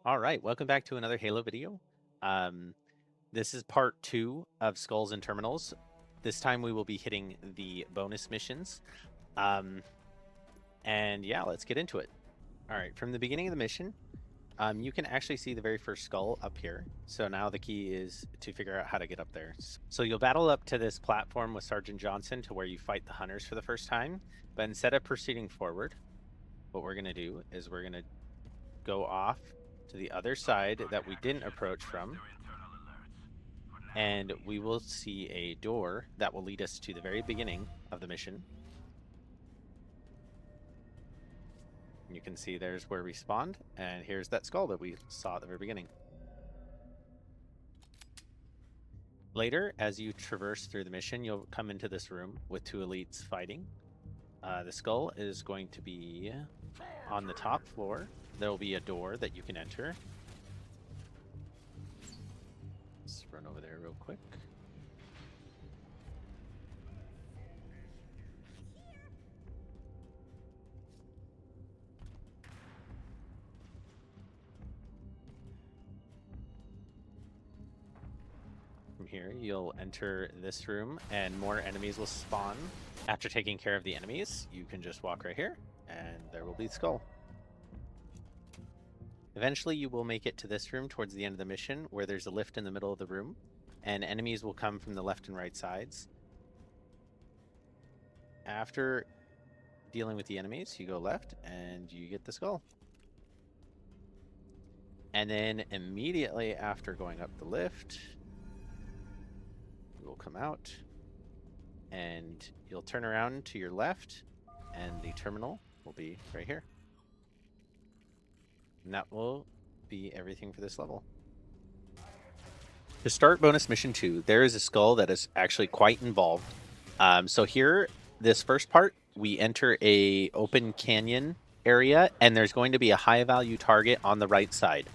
All right, welcome back to another Halo video. Um, this is part 2 of Skulls and Terminals. This time we will be hitting the bonus missions. Um, and yeah, let's get into it. All right, from the beginning of the mission, you can actually see the very first skull up here. So now the key is to figure out how to get up there. So you'll battle up to this platform with Sergeant Johnson to where you fight the hunters for the first time. But instead of proceeding forward, what we're going to do is we're going to go off to the other side that we didn't approach from, and we will see a door that will lead us to the very beginning of the mission. You can see there's where we spawned, and here's that skull that we saw at the very beginning. Later, as you traverse through the mission, you'll come into this room with two elites fighting. The skull is going to be on the top floor. There will be a door that you can enter. Let's run over there real quick. From here, you'll enter this room and more enemies will spawn. After taking care of the enemies, you can just walk right here and there will be the skull. Eventually, you will make it to this room towards the end of the mission where there's a lift in the middle of the room and enemies will come from the left and right sides. After dealing with the enemies, you go left and you get the skull. And then immediately after going up the lift, you will come out and you'll turn around to your left and the terminal will be right here. And that will be everything for this level. To start bonus mission 2, there is a skull that is actually quite involved. So here, this first part, we enter a open canyon area and there's going to be a high value target on the right side.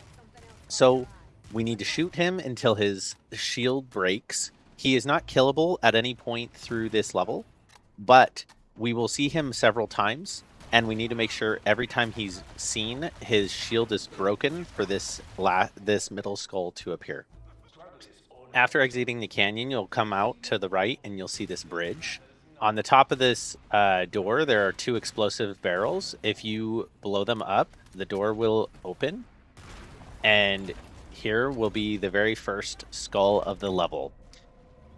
So we need to shoot him until his shield breaks. He is not killable at any point through this level, but we will see him several times, and we need to make sure every time he's seen, his shield is broken for this middle skull to appear. After exiting the canyon, you'll come out to the right, and you'll see this bridge. On the top of this door, there are two explosive barrels. If you blow them up, the door will open, and here will be the very first skull of the level.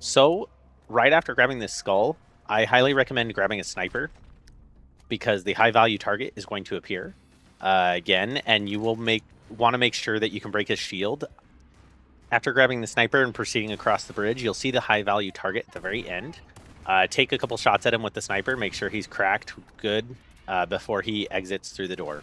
So, right after grabbing this skull, I highly recommend grabbing a sniper because the high value target is going to appear again, and you will want to make sure that you can break his shield. After grabbing the sniper and proceeding across the bridge, you'll see the high value target at the very end. Take a couple shots at him with the sniper, make sure he's cracked good before he exits through the door.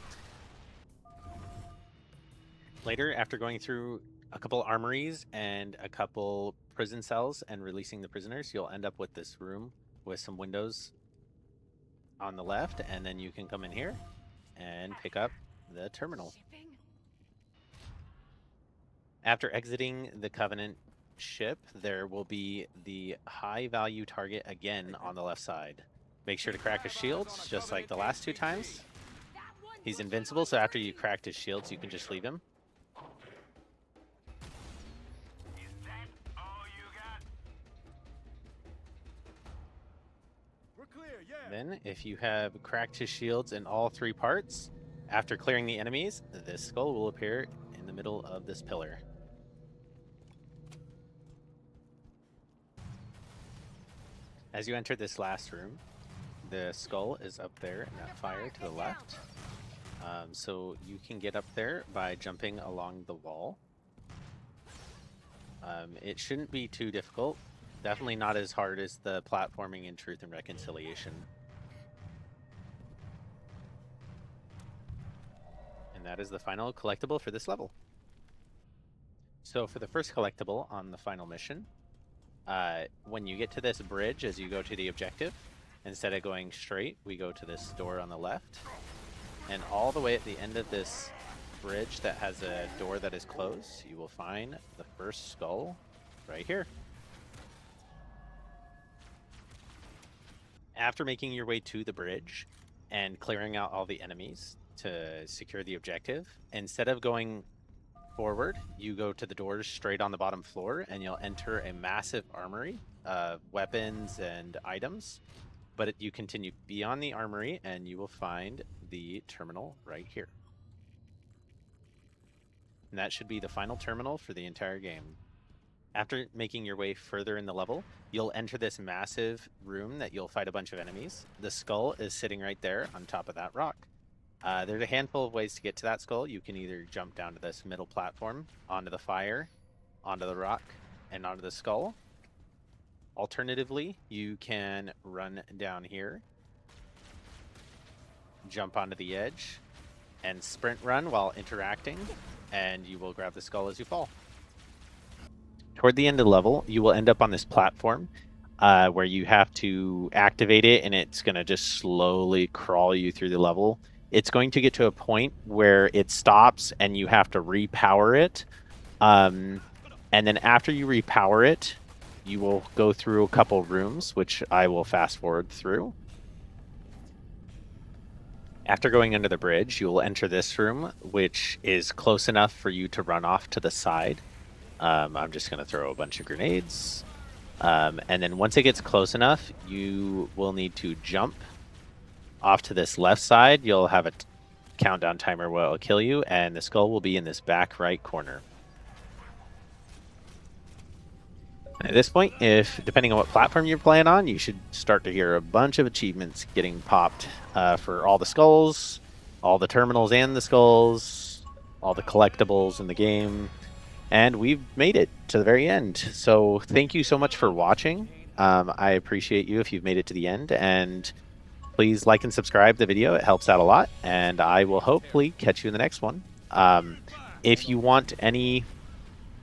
Later, after going through a couple armories and a couple prison cells and releasing the prisoners, you'll end up with this room with some windows on the left, and then you can come in here and pick up the terminal. After exiting the Covenant ship, there will be the high value target again on the left side. Make sure to crack his shields, just like the last two times. He's invincible, so after you cracked his shields, you can just leave him. Then, if you have cracked his shields in all three parts, after clearing the enemies, this skull will appear in the middle of this pillar. As you enter this last room, the skull is up there in that fire to the left. So you can get up there by jumping along the wall. It shouldn't be too difficult. Definitely not as hard as the platforming in Truth and Reconciliation. And that is the final collectible for this level. So for the first collectible on the final mission, when you get to this bridge as you go to the objective, instead of going straight, we go to this door on the left. And all the way at the end of this bridge that has a door that is closed, you will find the first skull right here. After making your way to the bridge and clearing out all the enemies to secure the objective, instead of going forward, you go to the doors straight on the bottom floor, and you'll enter a massive armory of weapons and items. But you continue beyond the armory, and you will find the terminal right here. And that should be the final terminal for the entire game. After making your way further in the level, you'll enter this massive room that you'll fight a bunch of enemies. The skull is sitting right there on top of that rock. There's a handful of ways to get to that skull. You can either jump down to this middle platform, onto the fire, onto the rock, and onto the skull. Alternatively, you can run down here, jump onto the edge, and sprint run while interacting, and you will grab the skull as you fall. Toward the end of the level, you will end up on this platform where you have to activate it, and it's going to just slowly crawl you through the level. It's going to get to a point where it stops and you have to repower it. And then after you repower it, you will go through a couple rooms, which I will fast forward through. After going under the bridge, you will enter this room, which is close enough for you to run off to the side. I'm just going to throw a bunch of grenades. And then once it gets close enough, you will need to jump off to this left side. You'll have a countdown timer where it'll kill you, and the skull will be in this back right corner. At this point, depending on what platform you're playing on, you should start to hear a bunch of achievements getting popped for all the skulls, all the terminals and the skulls, all the collectibles in the game. And we've made it to the very end. So thank you so much for watching. I appreciate you if you've made it to the end. And please like and subscribe the video. It helps out a lot. And I will hopefully catch you in the next one. If you want any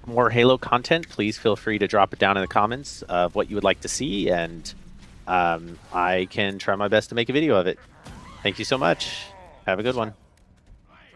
more Halo content, please feel free to drop it down in the comments of what you would like to see. And I can try my best to make a video of it. Thank you so much. Have a good one.